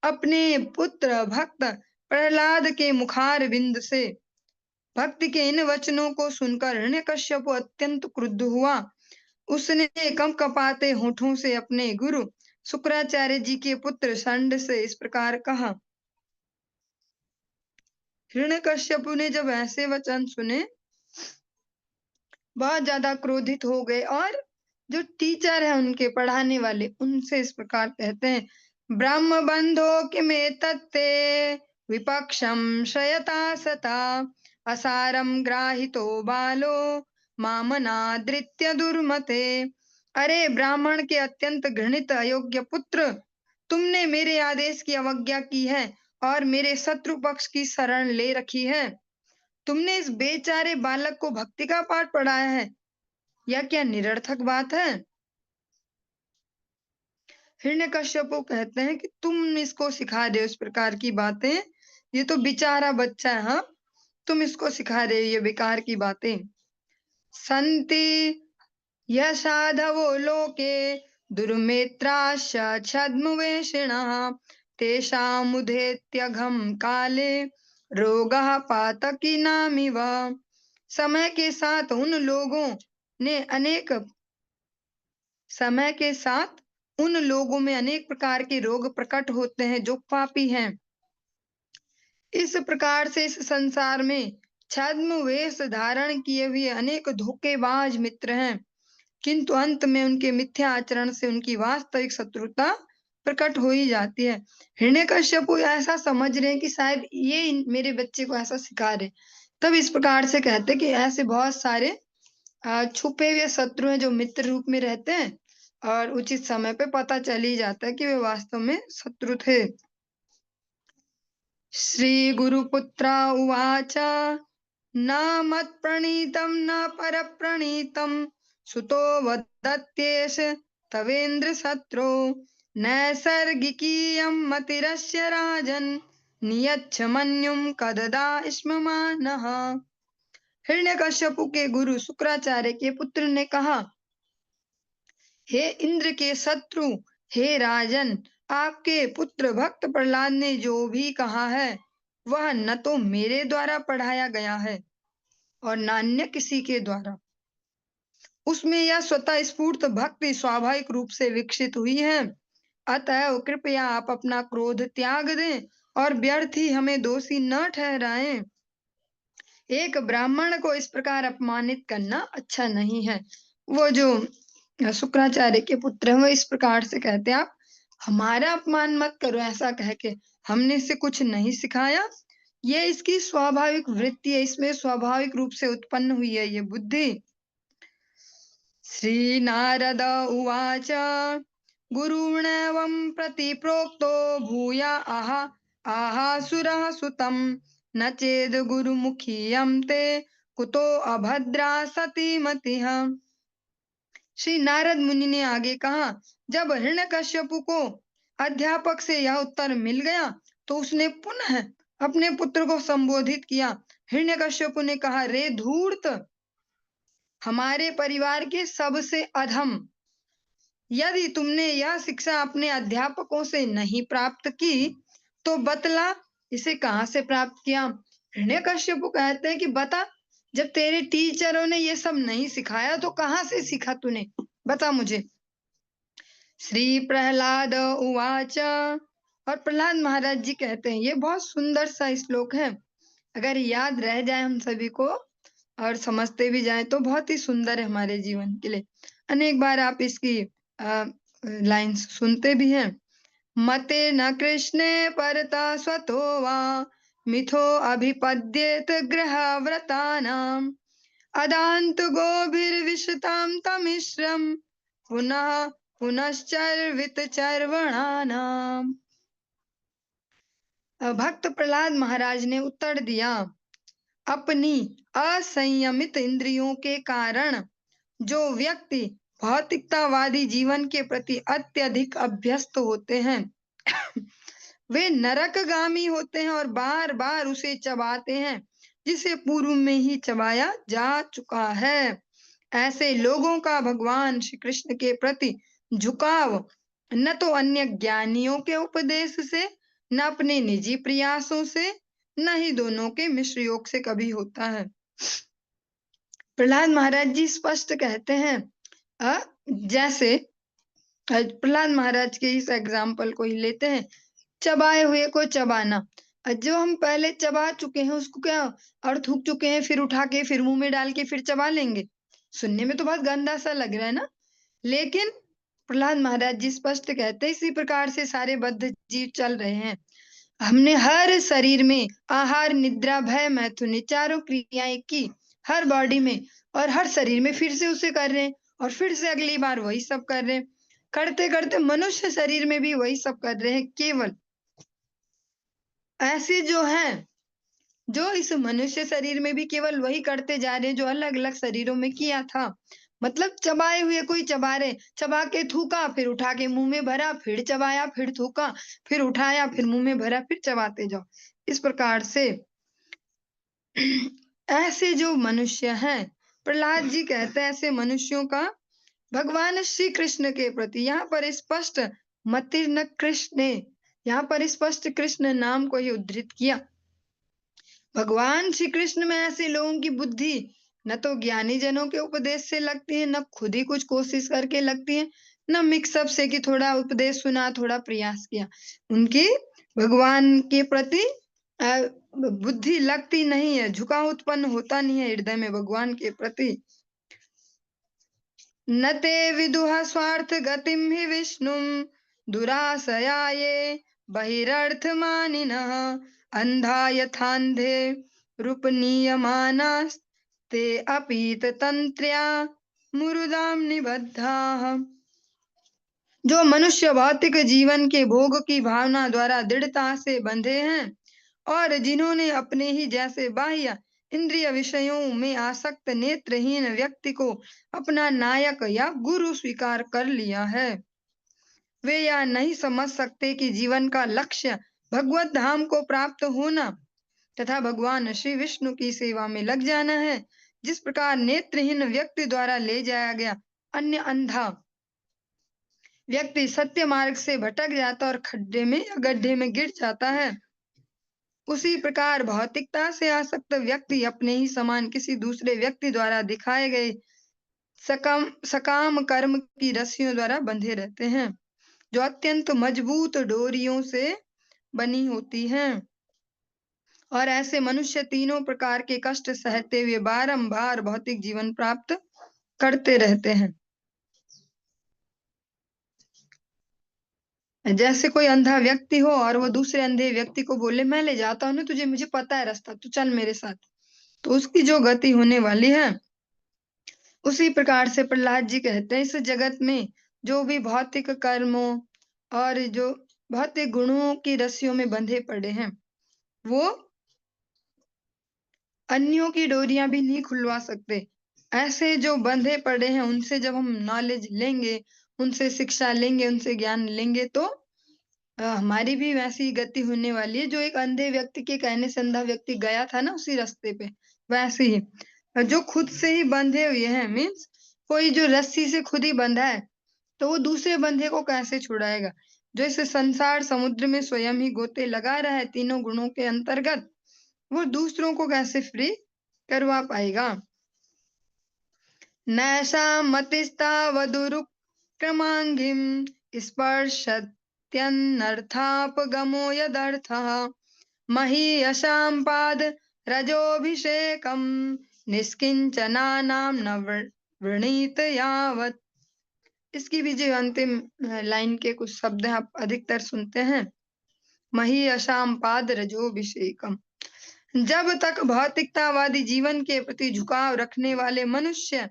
अपने पुत्र भक्त प्रहलाद के मुखार बिंद से भक्ति के इन वचनों को सुनकर हिरण्यकश्यप अत्यंत क्रुद्ध हुआ। उसने कंपकपाते होठों से अपने गुरु शुक्राचार्य जी के पुत्र षंड से इस प्रकार कहा। हिरण्यकश्यपु ने जब ऐसे वचन सुने बहुत ज्यादा क्रोधित हो गए और जो टीचर है उनके पढ़ाने वाले उनसे इस प्रकार कहते हैं, ब्रह्म बंधो किमे तत्ते विपक्षम शयता सता असारम ग्राहितो बालो मामनादृत्य दुर्मते। अरे ब्राह्मण के अत्यंत घृणित अयोग्य पुत्र, तुमने मेरे आदेश की अवज्ञा की है और मेरे शत्रु पक्ष की शरण ले रखी है। तुमने इस बेचारे बालक को भक्ति का पाठ पढ़ाया है, यह क्या निरर्थक बात है। हिरण्यकश्यप कहते हैं कि तुम इसको सिखा रहे हो इस प्रकार की बातें, ये तो बेचारा बच्चा है, हाँ तुम इसको सिखा रहे हो ये बेकार की बातें। संति यह साधवो लोके दुर्मित्राश्च छद्मवेषिणः तेषामुदेत्यघं काले रोगः पातकीनामिव। समय के साथ उन लोगों में अनेक प्रकार के रोग प्रकट होते हैं जो पापी हैं। इस प्रकार से इस संसार में छद्म वेश धारण किए हुए अनेक धोखेबाज मित्र हैं, किंतु अंत में उनके मिथ्या आचरण से उनकी वास्तविक शत्रुता प्रकट हो ही जाती है। हिरण्यकश्यप ऐसा समझ रहे हैं कि शायद ये मेरे बच्चे को ऐसा सिखा रहे, तब इस प्रकार से कहते कि ऐसे बहुत सारे छुपे हुए शत्रु हैं जो मित्र रूप में रहते हैं और उचित समय पे पता चल ही जाता है कि वे वास्तव में शत्रु थे। श्री गुरुपुत्र उवाच न मत्प्रणीतं न परप्रणीतं सुतो वदत्येष तवेन्द्र शत्रो नैसर्गिकीयं मतिरस्य राजन् नियच्छ मन्युं कददा स्म मानः। हिरण्यकश्यपु के गुरु शुक्राचार्य के पुत्र ने कहा, हे इंद्र के शत्रु, हे राजन, आपके पुत्र भक्त प्रहलाद ने जो भी कहा है वह न तो मेरे द्वारा पढ़ाया गया है और न अन्य किसी के द्वारा। उसमें यह स्वतः स्फूर्त भक्ति स्वाभाविक रूप से विकसित हुई है। अतः कृपया आप अपना क्रोध त्याग दें और व्यर्थ ही हमें दोषी न ठहराएं। एक ब्राह्मण को इस प्रकार अपमानित करना अच्छा नहीं है। वो जो शुक्राचार्य के पुत्र हैं वो इस प्रकार से कहते हैं, आप हमारा अपमान मत करो ऐसा कह के, हमने इसे कुछ नहीं सिखाया, ये इसकी स्वाभाविक वृत्ति है, इसमें स्वाभाविक रूप से उत्पन्न हुई है ये बुद्धि। श्री नारद उवाच गुरुणेवं प्रति प्रोक्तो भूया आहासुरः सुतं न चेद गुरुमुखीयं ते कुतो अभद्रा सती मतिः। श्री नारद मुनि ने आगे कहा, जब हिरण्यकश्यपु को अध्यापक से यह उत्तर मिल गया तो उसने पुनः अपने पुत्र को संबोधित किया। हिरण्यकश्यपु ने कहा, रे धूर्त, हमारे परिवार के सबसे अधम, यदि तुमने यह शिक्षा अपने अध्यापकों से नहीं प्राप्त की तो बतला इसे कहाँ से प्राप्त किया। हिरण्यकश्यपु कहते हैं कि बता, जब तेरे टीचरों ने ये सब नहीं सिखाया तो कहाँ से सीखा तूने, बता मुझे। श्री प्रहलाद उवाच, और प्रहलाद महाराज जी कहते हैं, ये बहुत सुंदर सा श्लोक है, अगर याद रह जाए हम सभी को और समझते भी जाए तो बहुत ही सुंदर है हमारे जीवन के लिए। अनेक बार आप इसकी लाइन्स सुनते भी हैं। मते न कृष्णे परता स्वतो वा मिथो अभिपद्येत ग्रहव्रतानाम् अदान्त गोभिर्विशतां तमिश्रम् पुनः पुनश्चर्वित चर्वणानाम्। भक्त प्रहलाद महाराज ने उत्तर दिया, अपनी असंयमित इंद्रियों के कारण जो व्यक्ति भौतिकतावादी जीवन के प्रति अत्यधिक अभ्यस्त होते हैं वे नरकगामी होते हैं और बार बार उसे चबाते हैं जिसे पूर्व में ही चबाया जा चुका है। ऐसे लोगों का भगवान श्री कृष्ण के प्रति झुकाव न तो अन्य ज्ञानियों के उपदेश से, न अपने निजी प्रयासों से, न ही दोनों के मिश्र योग से कभी होता है। प्रहलाद महाराज जी स्पष्ट कहते हैं, जैसे प्रहलाद महाराज के इस एग्जाम्पल को ही लेते हैं, चबाए हुए को चबाना, जो हम पहले चबा चुके हैं उसको क्या और थूक चुके हैं फिर उठा के फिर मुंह में डाल के फिर चबा लेंगे, सुनने में तो बहुत गंदा सा लग रहा है ना। लेकिन प्रहलाद महाराज जी स्पष्ट कहते हैं, इसी प्रकार से सारे बद्ध जीव चल रहे हैं। हमने हर शरीर में आहार निद्रा भय मैथुन चारों क्रियाएं की, हर बॉडी में और हर शरीर में फिर से उसे कर रहे हैं और फिर से अगली बार वही सब कर रहे हैं, करते करते मनुष्य शरीर में भी वही सब कर रहे हैं। केवल ऐसे जो हैं, जो इस मनुष्य शरीर में भी केवल वही करते जा रहे हैं जो अलग अलग शरीरों में किया था। मतलब चबाए हुए कोई चबा रहे, चबा के थूका फिर उठा के मुंह में भरा, फिर चबाया फिर थूका फिर उठाया फिर मुंह में भरा, फिर चबाते जाओ। इस प्रकार से ऐसे जो मनुष्य हैं, प्रहलाद जी कहते हैं, ऐसे मनुष्यों का भगवान श्री कृष्ण के प्रति यहाँ पर स्पष्ट मतिर्न कृष्ण, यहाँ पर स्पष्ट कृष्ण नाम को ही उद्धृत किया। भगवान श्री कृष्ण में ऐसे लोगों की बुद्धि न तो ज्ञानी जनों के उपदेश से लगती है, न खुद ही कुछ कोशिश करके लगती है, ना मिक्सअप से कि थोड़ा उपदेश सुना, थोड़ा प्रयास किया। उनकी भगवान के प्रति बुद्धि लगती नहीं है, झुकाव उत्पन्न होता नहीं है हृदय में भगवान के प्रति। न ते विदुः स्वार्थ गतिं हि विष्णुं दुराशया ये बहिरर्थमानिनः अंधा यथान्धे रूपनीयमानास्ते अपीततन्त्र्या मुरुदां निबद्धाः। जो मनुष्य भौतिक जीवन के भोग की भावना द्वारा दृढ़ता से बंधे हैं और जिन्होंने अपने ही जैसे बाह्य इंद्रिय विषयों में आसक्त नेत्रहीन व्यक्ति को अपना नायक या गुरु स्वीकार कर लिया है, वे यह नहीं समझ सकते कि जीवन का लक्ष्य भगवत धाम को प्राप्त होना तथा भगवान श्री विष्णु की सेवा में लग जाना है। जिस प्रकार नेत्रहीन व्यक्ति द्वारा ले जाया गया अन्य अंधा व्यक्ति सत्य मार्ग से भटक जाता और खड्डे में या गड्ढे में गिर जाता है, उसी प्रकार भौतिकता से आसक्त व्यक्ति अपने ही समान किसी दूसरे व्यक्ति द्वारा दिखाए गए सकाम कर्म की रस्सियों द्वारा बंधे रहते हैं, जो अत्यंत मजबूत डोरियों से बनी होती हैं। और ऐसे मनुष्य तीनों प्रकार के कष्ट सहते हुए बारंबार भौतिक जीवन प्राप्त करते रहते हैं। जैसे कोई अंधा व्यक्ति हो और वो दूसरे अंधे व्यक्ति को बोले मैं ले जाता हूँ ना तुझे, मुझे पता है रास्ता, तू चल मेरे साथ, तो उसकी जो गति होने वाली है उसी प्रकार से प्रहलाद जी कहते हैं इस जगत में जो भी भौतिक कर्मों और जो भौतिक गुणों की रस्सियों में बंधे पड़े हैं वो अन्यों की डोरियां भी नहीं खुलवा सकते। ऐसे जो बंधे पड़े हैं उनसे जब हम नॉलेज लेंगे, उनसे शिक्षा लेंगे, उनसे ज्ञान लेंगे तो हमारी भी वैसी ही गति होने वाली है। जो एक अंधे व्यक्ति के कहने से अंधा व्यक्ति गया था ना उसी रास्ते पे, वैसे ही जो खुद से ही बंधे हुए हैं, मीन्स कोई जो रस्सी से खुद ही बंधा है तो वो दूसरे बंधे को कैसे छुड़ाएगा। जो इस संसार समुद्र में स्वयं ही गोते लगा रहा है तीनों गुणों के अंतर्गत, वो दूसरों को कैसे फ्री करवा पाएगा। नैषा मतिस्तावदुरुक्रमाङ्गिं स्पर्शत्यनर्थापगमो यदर्थः महीयशां पादरजोऽभिषेकं निष्किञ्चनानां न वृणीत यावत्। इसकी भी जो अंतिम लाइन के कुछ शब्द हैं आप अधिकतर सुनते हैं, महीयशां पादरजोऽभिषेकम। जब तक भौतिकतावादी जीवन के प्रति झुकाव रखने वाले मनुष्य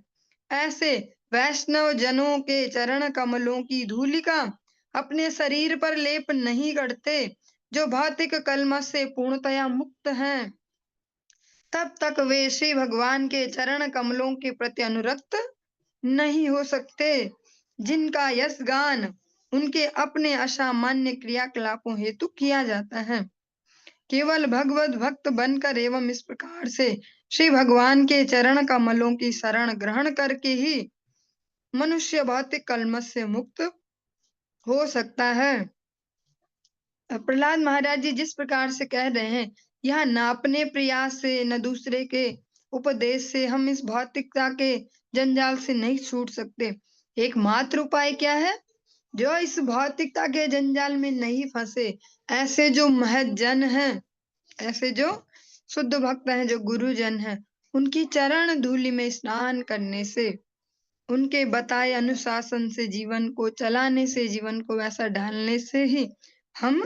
ऐसे वैष्णव जनों के चरण कमलों की धूलिका अपने शरीर पर लेप नहीं करते जो भौतिक कलमश से पूर्णतया मुक्त हैं, तब तक वे श्री भगवान के चरण कमलों के प्रति अनुरक्त नहीं हो सकते, जिनका यश गान उनके अपने असामान्य क्रियाकलापों हेतु किया जाता है। केवल भगवत भक्त बनकर एवं इस प्रकार से श्री भगवान के चरण कमलों की शरण ग्रहण करके ही मनुष्य भौतिक कलमश से मुक्त हो सकता है। प्रहलाद महाराज जी जिस प्रकार से कह रहे हैं, यह न अपने प्रयास से न दूसरे के उपदेश से हम इस भौतिकता के जंजाल से नहीं छूट सकते। एकमात्र उपाय क्या है? जो इस भौतिकता के जंजाल में नहीं फंसे, ऐसे जो महत जन हैं, ऐसे जो शुद्ध भक्त हैं, जो गुरुजन हैं, उनकी चरण धूलि में स्नान करने से, उनके बताए अनुशासन से जीवन को चलाने से, जीवन को वैसा ढालने से ही हम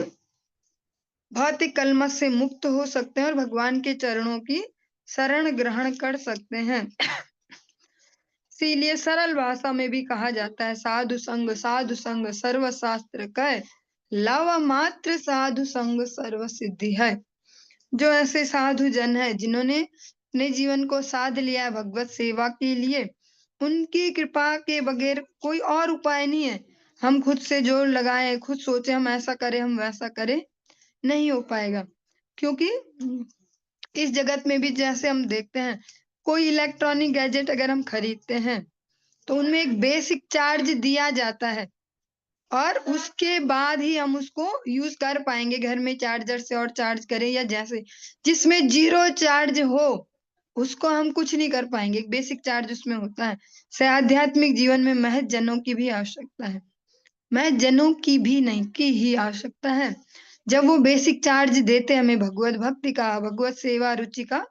भौतिक कलमश से मुक्त हो सकते हैं और भगवान के चरणों की शरण ग्रहण कर सकते हैं। इसीलिए सरल भाषा में भी कहा जाता है साधु संग सर्व शास्त्र कह, लव मात्र साधु संग सर्व सिद्धि है। जो ऐसे साधु जन है जिन्होंने अपने जीवन को साध लिया है भगवत सेवा के लिए, उनकी कृपा के बगैर कोई और उपाय नहीं है। हम खुद से जोर लगाएं, खुद सोचे हम ऐसा करें, हम वैसा करें, नहीं हो पाएगा। क्योंकि इस जगत में भी जैसे हम देखते हैं, कोई इलेक्ट्रॉनिक गैजेट अगर हम खरीदते हैं तो उनमें एक बेसिक चार्ज दिया जाता है और उसके बाद ही हम उसको यूज कर पाएंगे। घर में चार्जर से और चार्ज करें या जैसे, जिसमें जीरो चार्ज हो उसको हम कुछ नहीं कर पाएंगे। एक बेसिक चार्ज उसमें होता है। से आध्यात्मिक जीवन में महज जनों की भी आवश्यकता है, महज जनों की भी नहीं, की ही आवश्यकता है। जब वो बेसिक चार्ज देते हमें भगवत भक्ति का, भगवत सेवा रुचि का,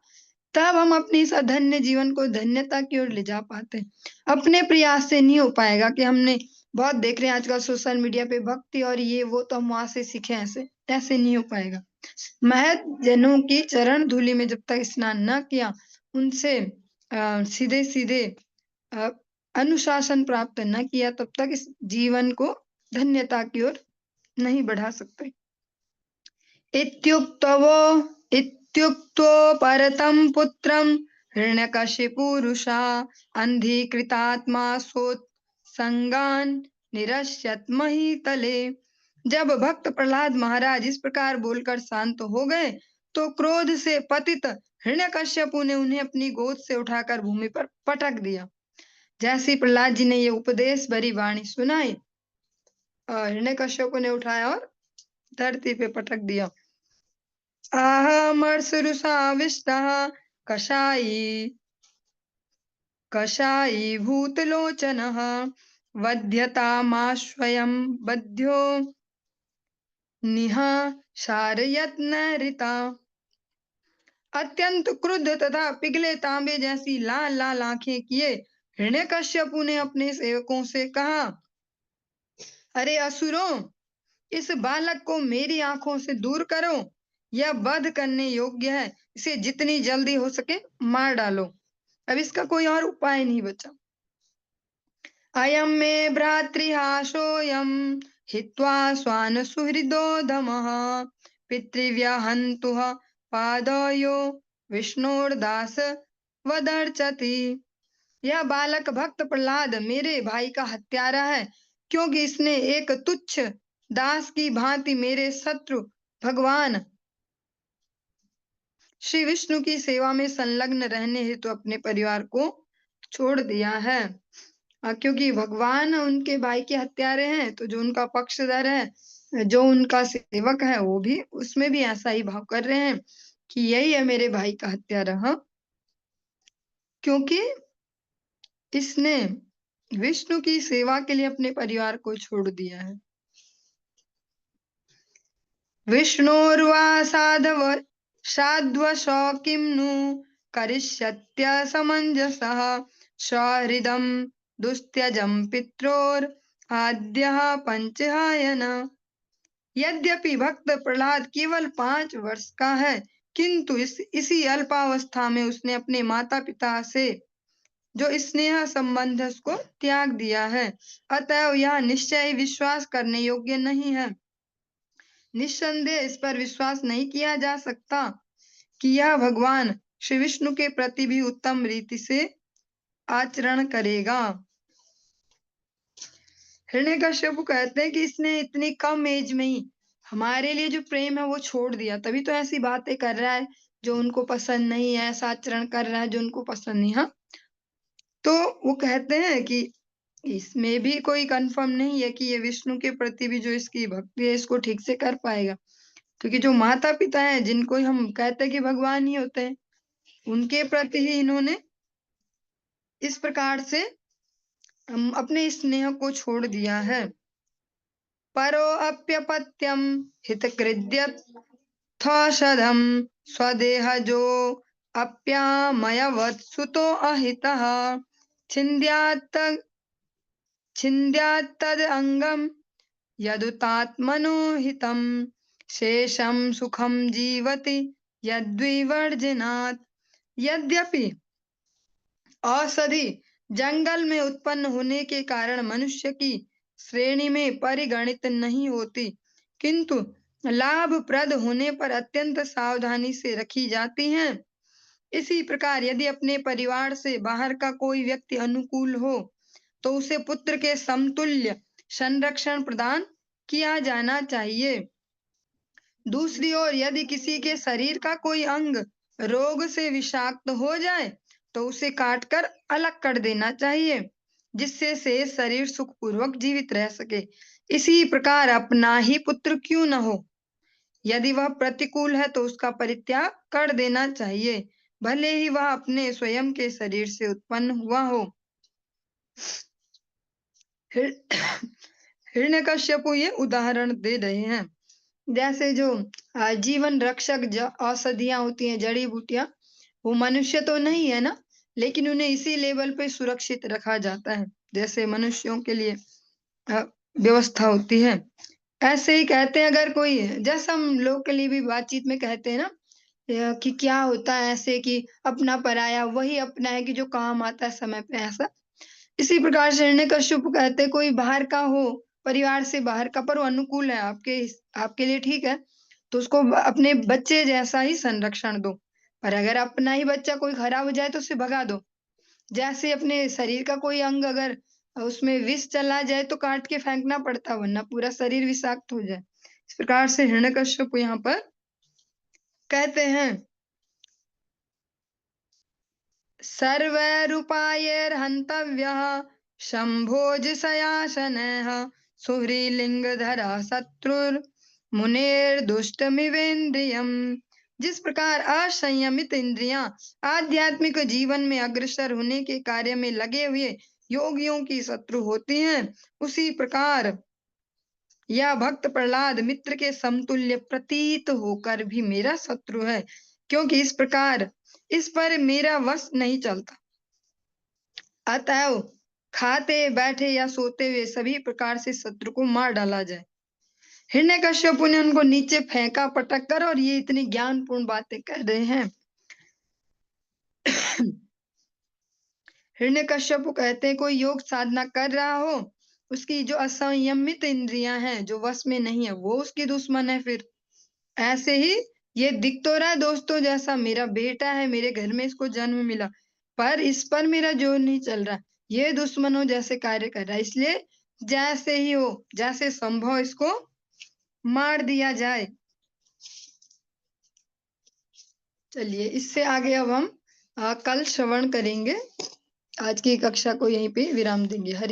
तब हम अपनी इस अधन्य जीवन को धन्यता की ओर ले जा पाते हैं। अपने प्रयास से नहीं हो पाएगा कि हमने बहुत देख रहे हैं आजकल सोशल मीडिया पे भक्ति और ये वो, तो हम वहां से सीखे, ऐसे ऐसे नहीं हो पाएगा। महत जनों की चरण धूलि में जब तक स्नान न किया, उनसे सीधे सीधे अनुशासन प्राप्त न किया, तब तक इस जीवन को धन्यता की ओर नहीं बढ़ा सकते। इत्युक्तवो इत्युक्तो परतं पुत्रं हिरण्यकशिपुरुषा अंधीकृतात्मा सोत्संगान् निरश्यत महीतले। जब भक्त प्रहलाद महाराज इस प्रकार बोलकर शांत हो गए, तो क्रोध से पतित हिरण्यकश्यपु ने उन्हें अपनी गोद से उठाकर भूमि पर पटक दिया। जैसे प्रहलाद जी ने ये उपदेश भरी वाणी सुनाई, हिरण्यकश्यपु ने उठाया और धरती पे पटक दिया। आहमर्षरुषाविष्टः कषायी भूतलोचनः वध्यतामाश्वयं बध्यो निःशारयत्नरिता। अत्यंत क्रुद्ध तथा पिघले तांबे जैसी लाल लाल आंखें किए हिरण्यकश्यपु ने अपने सेवकों से कहा, अरे असुरों, इस बालक को मेरी आंखों से दूर करो। यह वध करने योग्य है, इसे जितनी जल्दी हो सके मार डालो। अब इसका कोई और उपाय नहीं बचा। अयम मे भ्रातृहासोऽयं हित्वा स्वान सुहृदोधमः पितृव्यहन्तुः पादयो विष्णोर्दास वदर्चति। यह बालक भक्त प्रहलाद मेरे भाई का हत्यारा है, क्योंकि इसने एक तुच्छ दास की भांति मेरे शत्रु भगवान श्री विष्णु की सेवा में संलग्न रहने हेतु अपने परिवार को छोड़ दिया है। क्योंकि भगवान उनके भाई के हत्यारे हैं, तो जो उनका पक्षधर है, जो उनका सेवक है, वो भी उसमें भी ऐसा ही भाव कर रहे हैं कि यही है मेरे भाई का हत्यारा। हाँ, क्योंकि इसने विष्णु की सेवा के लिए अपने परिवार को छोड़ दिया है। विष्णोर्वा साध्वशो किं नु करिष्यत्य समञ्जसः सहृदं दुस्त्यजं पित्रोर्आद्यः पंचहायन। यद्यपि भक्त प्रहलाद केवल 5 वर्ष का है, किंतु इसी अल्पावस्था में उसने अपने माता पिता से जो स्नेह संबंध उसको त्याग दिया है। अतएव यह निश्चय विश्वास करने योग्य नहीं है। निस्संदेह इस पर विश्वास नहीं किया जा सकता कि यह भगवान श्री विष्णु के प्रति भी उत्तम रीति से आचरण करेगा। हिरण्यकश्यप कहते हैं कि इसने इतनी कम एज में ही हमारे लिए जो प्रेम है वो छोड़ दिया, तभी तो ऐसी बातें कर रहा है जो उनको पसंद नहीं है, ऐसा आचरण कर रहा है जो उनको पसंद नहीं। हाँ, तो वो कहते हैं कि इसमें भी कोई कंफर्म नहीं है कि ये विष्णु के प्रति भी जो इसकी भक्ति है इसको ठीक से कर पाएगा, क्योंकि जो माता पिता हैं जिनको हम कहते हैं कि भगवान ही होते हैं, उनके प्रति ही इन्होंने इस प्रकार से अपने स्नेह को छोड़ दिया है। परो अप्यपत्यम हितकृद्यथौषधम स्वदेहजो अप्यामयवत्सुतो अहितः छिन्द्यात्तद अंगम यदुतात्मनो हितम शेषम सुखम जीवति यद्विवर्जनात्। यद्यपि औषधि जंगल में उत्पन्न होने के कारण मनुष्य की श्रेणी में परिगणित नहीं होती, किंतु लाभप्रद होने पर अत्यंत सावधानी से रखी जाती हैं। इसी प्रकार यदि अपने परिवार से बाहर का कोई व्यक्ति अनुकूल हो, तो उसे पुत्र के समतुल्य संरक्षण प्रदान किया जाना चाहिए। दूसरी ओर यदि किसी के शरीर का कोई अंग रोग से विषाक्त हो जाए, तो उसे काटकर अलग कर देना चाहिए, जिससे शेष शरीर सुखपूर्वक जीवित रह सके। इसी प्रकार अपना ही पुत्र क्यों न हो, यदि वह प्रतिकूल है तो उसका परित्याग कर देना चाहिए। भले ही वह अपने स्वयं के शरीर से उत्पन्न हुआ हो। हिर- हिरण्यकश्यपु ये उदाहरण दे रहे हैं। जैसे जो जीवन रक्षक औषधियां होती हैं, जड़ी बूटियां, वो मनुष्य तो नहीं है ना, लेकिन उन्हें इसी लेवल पे सुरक्षित रखा जाता है जैसे मनुष्यों के लिए व्यवस्था होती है। ऐसे ही कहते हैं, अगर कोई, जैसा हम लोग के लिए भी बातचीत में कहते हैं ना, कि क्या होता है ऐसे कि अपना पराया वही अपना है, कि जो काम आता है समय पे, ऐसा। इसी प्रकार से हिरण्यकश्यप कहते हैं, कोई बाहर का हो, परिवार से बाहर का, पर वो अनुकूल है आपके लिए, ठीक है, तो उसको अपने बच्चे जैसा ही संरक्षण दो। पर अगर अपना ही बच्चा कोई खराब हो जाए तो उसे भगा दो। जैसे अपने शरीर का कोई अंग अगर उसमें विष चला जाए तो काट के फेंकना पड़ता, वरना पूरा शरीर विषाक्त हो जाए। इस प्रकार से हिरण्यकश्यप यहाँ पर कहते हैं, सर्वैरुपायैर्हन्तव्यः शम्भोजशयासनः सुह्रीलिङ्गधरः शत्रुर्मुनेर्दुष्टमिवेन्द्रियम्। जिस प्रकार असंयमित इंद्रियां आध्यात्मिक जीवन में अग्रसर होने के कार्य में लगे हुए योगियों की शत्रु होती हैं, उसी प्रकार यह भक्त प्रहलाद मित्र के समतुल्य प्रतीत होकर भी मेरा शत्रु है, क्योंकि इस प्रकार इस पर मेरा वश नहीं चलता। अतएव खाते बैठे या सोते हुए सभी प्रकार से शत्रु को मार डाला जाए। हिरण्यकश्यप ने उनको नीचे फेंका पटक कर, और ये इतनी ज्ञानपूर्ण बातें कह रहे हैं। हिरण्यकश्यप कहते हैं, कोई योग साधना कर रहा हो, उसकी जो असंयमित इंद्रियां हैं, जो वश में नहीं है, वो उसकी दुश्मन है। फिर ऐसे ही ये दिख तो रहा है दोस्तों, जैसा मेरा बेटा है, मेरे घर में इसको जन्म मिला, पर इस पर मेरा जोर नहीं चल रहा, ये दुश्मनों जैसे कार्य कर रहा है। इसलिए जैसे ही हो, जैसे संभव इसको मार दिया जाए। चलिए, इससे आगे अब हम कल श्रवण करेंगे। आज की कक्षा को यहीं पे विराम देंगे। हरि